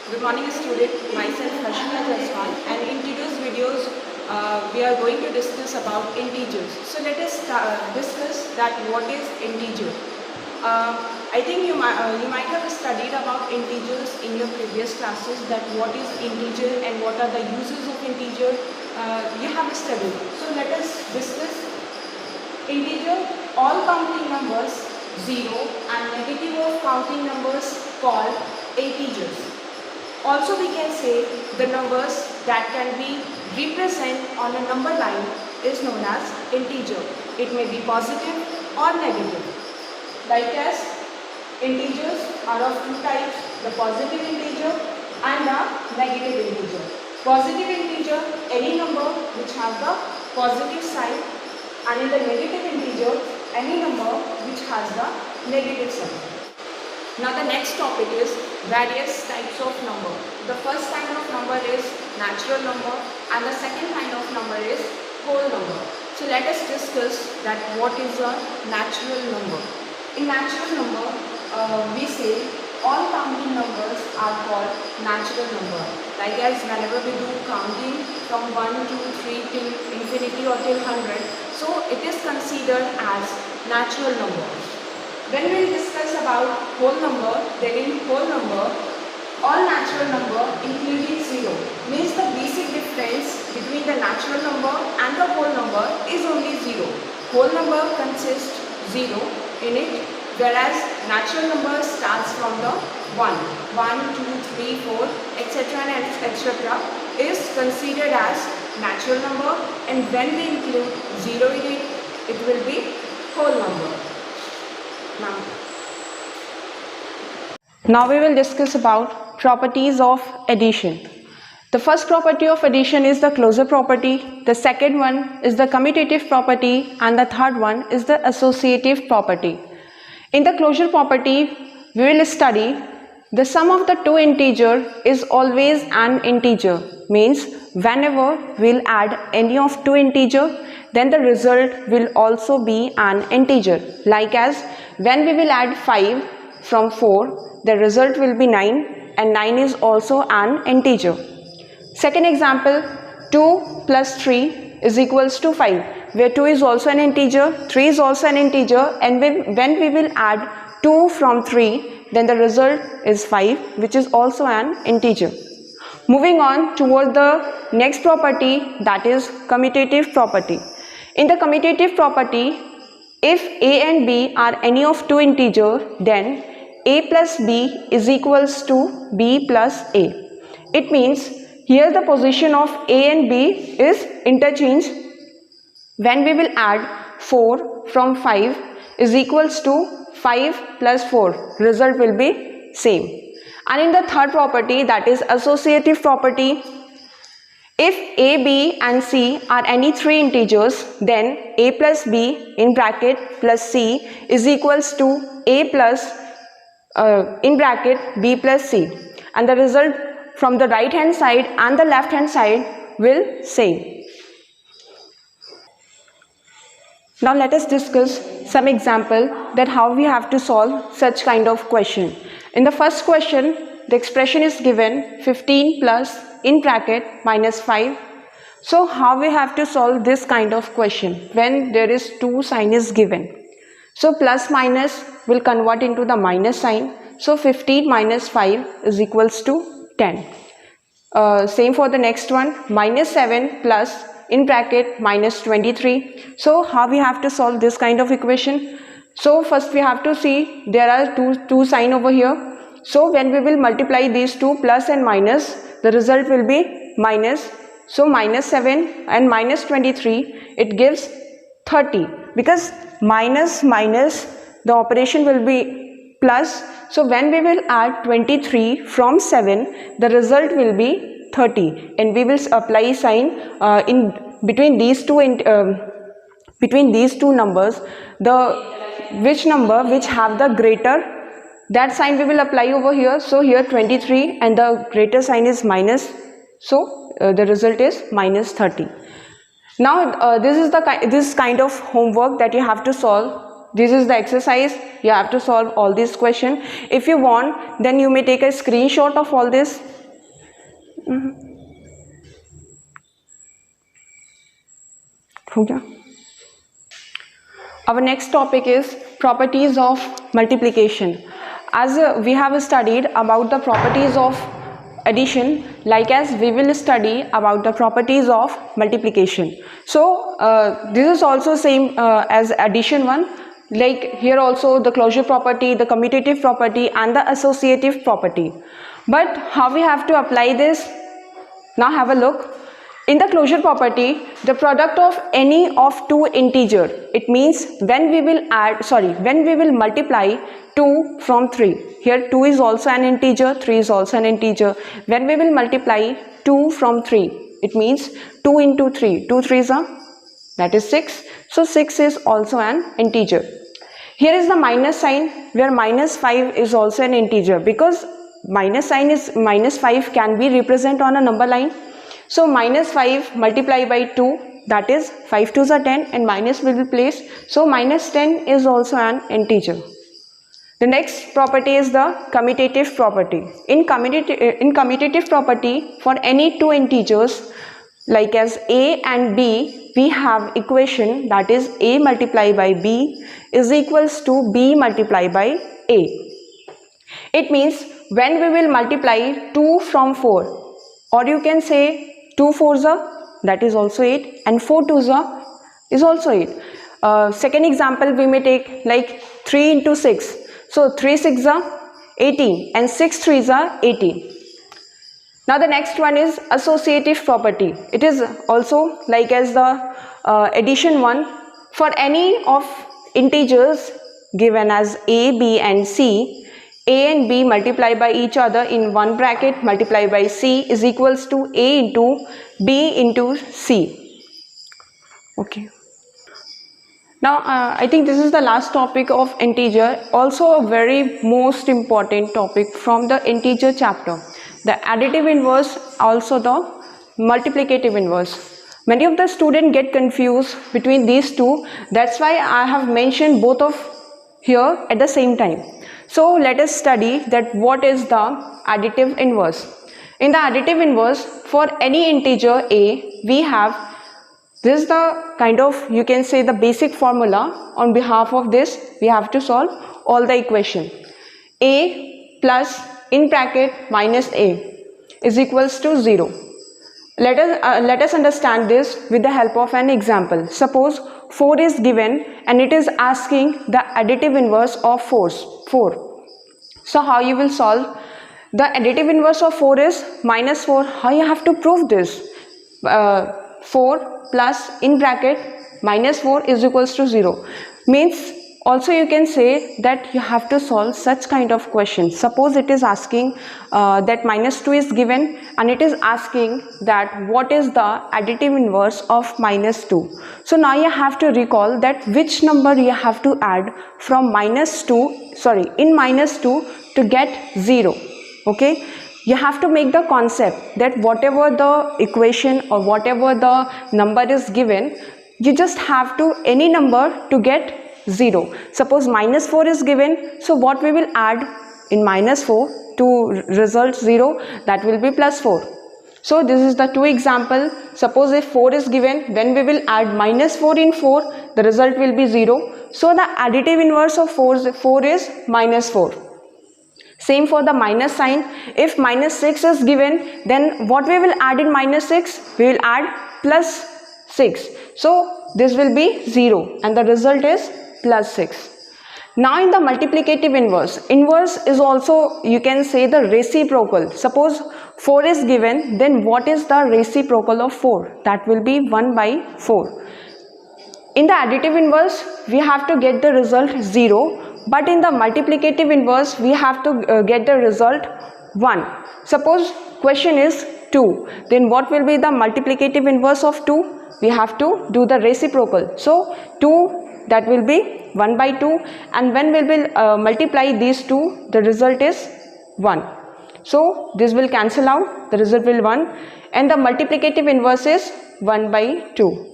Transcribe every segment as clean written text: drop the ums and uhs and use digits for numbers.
Good morning student, myself Harshita Jaiswal, and in today's videos we are going to discuss about integers. So let us discuss that what is integer. I think you might have studied about integers in your previous classes, that what is integer and what are the uses of integer. You have studied. So let us discuss integer. All counting numbers 0 and negative of counting numbers called integers. Also we can say the numbers that can be represented on a number line is known as integer. It may be positive or negative. Like as integers are of two types, the positive integer and the negative integer. Positive integer, any number which has the positive sign, and in the negative integer, any number which has the negative sign. Now the next topic is various types of number. The first kind of number is natural number and the second kind of number is whole number. So let us discuss that what is a natural number. In natural number, we say all counting numbers are called natural number. Like as whenever we do counting from 1, 2, 3 till infinity or till 100, so it is considered as natural number. When we will discuss about whole number, then in whole number, all natural number including 0 means the basic difference between the natural number and the whole number is only 0. Whole number consists 0 in it, whereas natural number starts from the 1, 2, 3, 4, etc. and etc. is considered as natural number, and when we include 0 in it, it will be whole number. Now we will discuss about properties of addition. The first property of addition is the closure property, the second one is the commutative property, and the third one is the associative property. In the closure property, we will study the sum of the two integers is always an integer, means whenever we will add any of two integers, then the result will also be an integer. Like as when we will add 5 from 4, the result will be 9, and 9 is also an integer. Second example, 2 plus 3 is equals to 5, where 2 is also an integer, 3 is also an integer, and when we will add 2 from 3, then the result is 5, which is also an integer. Moving on toward the next property, that is commutative property. In the commutative property, if a and b are any of two integers, then a plus b is equals to b plus a. It means here the position of a and b is interchanged. When we will add 4 from 5 is equals to 5 plus 4, result will be same. And in the third property, that is associative property, if a, b and c are any three integers, then a plus b in bracket plus c is equals to a plus in bracket b plus c, and the result from the right hand side and the left hand side will same. Now let us discuss some example that how we have to solve such kind of question. In the first question, the expression is given 15 plus in bracket minus 5. So how we have to solve this kind of question when there is two sign is given? So plus minus will convert into the minus sign. So 15 minus 5 is equals to 10. Same for the next one, minus 7 plus in bracket minus 23. So how we have to solve this kind of equation? So first we have to see there are two sign over here. So when we will multiply these two plus and minus, the result will be minus. So minus 7 and minus 23, it gives 30, because minus the operation will be plus. So when we will add 23 from 7, the result will be 30, and we will apply sign in between these two numbers. Which number which have the greater, that sign we will apply over here. So here 23 and the greater sign is minus, so the result is minus 30. Now this is kind of homework that you have to solve. This is the exercise. You have to solve all these questions. If you want, then you may take a screenshot of all this हो गया. Our next topic is properties of multiplication. As we have studied about the properties of addition, like as we will study about the properties of multiplication. So this is also same as addition one. Like here also the closure property, the commutative property and the associative property. But how we have to apply this? Now have a look. In the closure property, the product of any of two integer, it means when we will multiply 2 from 3. Here 2 is also an integer, 3 is also an integer. When we will multiply 2 from 3, it means 2 into 3, 2 3s are, that is 6. So 6 is also an integer. Here is the minus sign, where minus 5 is also an integer, because minus sign is minus 5 can be represented on a number line. So minus 5 multiplied by 2, that is 5 2s are 10 and minus will be placed. So minus 10 is also an integer. The next property is the commutative property. In commutative property, for any two integers like as a and b, we have equation that is a multiplied by b is equals to b multiplied by a. It means when we will multiply 2 from 4, or you can say 2 4s are, that is also 8, and 4 2s are is also 8. Second example we may take like 3 into 6. So 3 6s are 18 and 6 3s are 18. Now the next one is associative property. It is also like as the addition one. For any of integers given as a, b and c, a and b multiplied by each other in one bracket multiplied by c is equals to a into b into c. Okay. Now I think this is the last topic of integer, also a very most important topic from the integer chapter. The additive inverse, also the multiplicative inverse. Many of the students get confused between these two. That's why I have mentioned both of here at the same time. So let us study that what is the additive inverse. In the additive inverse, for any integer a, we have this is the kind of, you can say, the basic formula. On behalf of this, we have to solve all the equation. A plus in bracket minus a is equals to 0. Let us understand this with the help of an example. Suppose 4 is given and it is asking the additive inverse of 4. So how you will solve? The additive inverse of 4 is minus 4. How you have to prove this? 4 plus in bracket minus 4 is equals to 0. Means also you can say that you have to solve such kind of questions. Suppose it is asking that minus 2 is given and it is asking that what is the additive inverse of minus 2. So now you have to recall that which number you have to add from in minus 2 to get 0. Okay, you have to make the concept that whatever the equation or whatever the number is given, you just have to any number to get 0. Suppose minus 4 is given, so what we will add in minus 4 to result 0, that will be plus 4. So this is the two example. Suppose if 4 is given, when we will add minus 4 in 4, the result will be 0. So the additive inverse of 4 is minus 4. Same for the minus sign. If minus 6 is given, then what we will add in minus 6? We will add plus 6. So this will be 0 and the result is plus 6. Now in the multiplicative inverse is also, you can say, the reciprocal. Suppose 4 is given, then what is the reciprocal of 4? That will be 1 by 4. In the additive inverse, we have to get the result 0, but in the multiplicative inverse, we have to get the result 1. Suppose question is 2, then what will be the multiplicative inverse of 2? We have to do the reciprocal. So 2, that will be 1 by 2, and when we will multiply these two, the result is 1. So this will cancel out, the result will 1, and the multiplicative inverse is 1 by 2.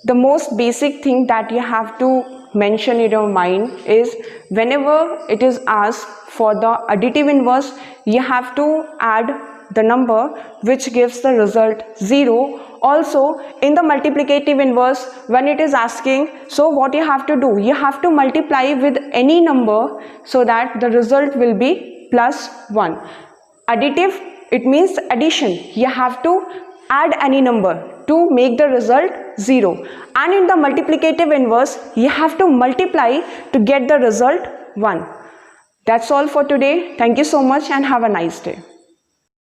The most basic thing that you have to mention in your mind is whenever it is asked for the additive inverse, you have to add the number which gives the result 0. Also in the multiplicative inverse, when it is asking, so what you have to do, you have to multiply with any number so that the result will be +1. Additive, it means addition. You have to add any number to make the result 0. And in the multiplicative inverse, you have to multiply to get the result 1. That's all for today. Thank you so much and have a nice day.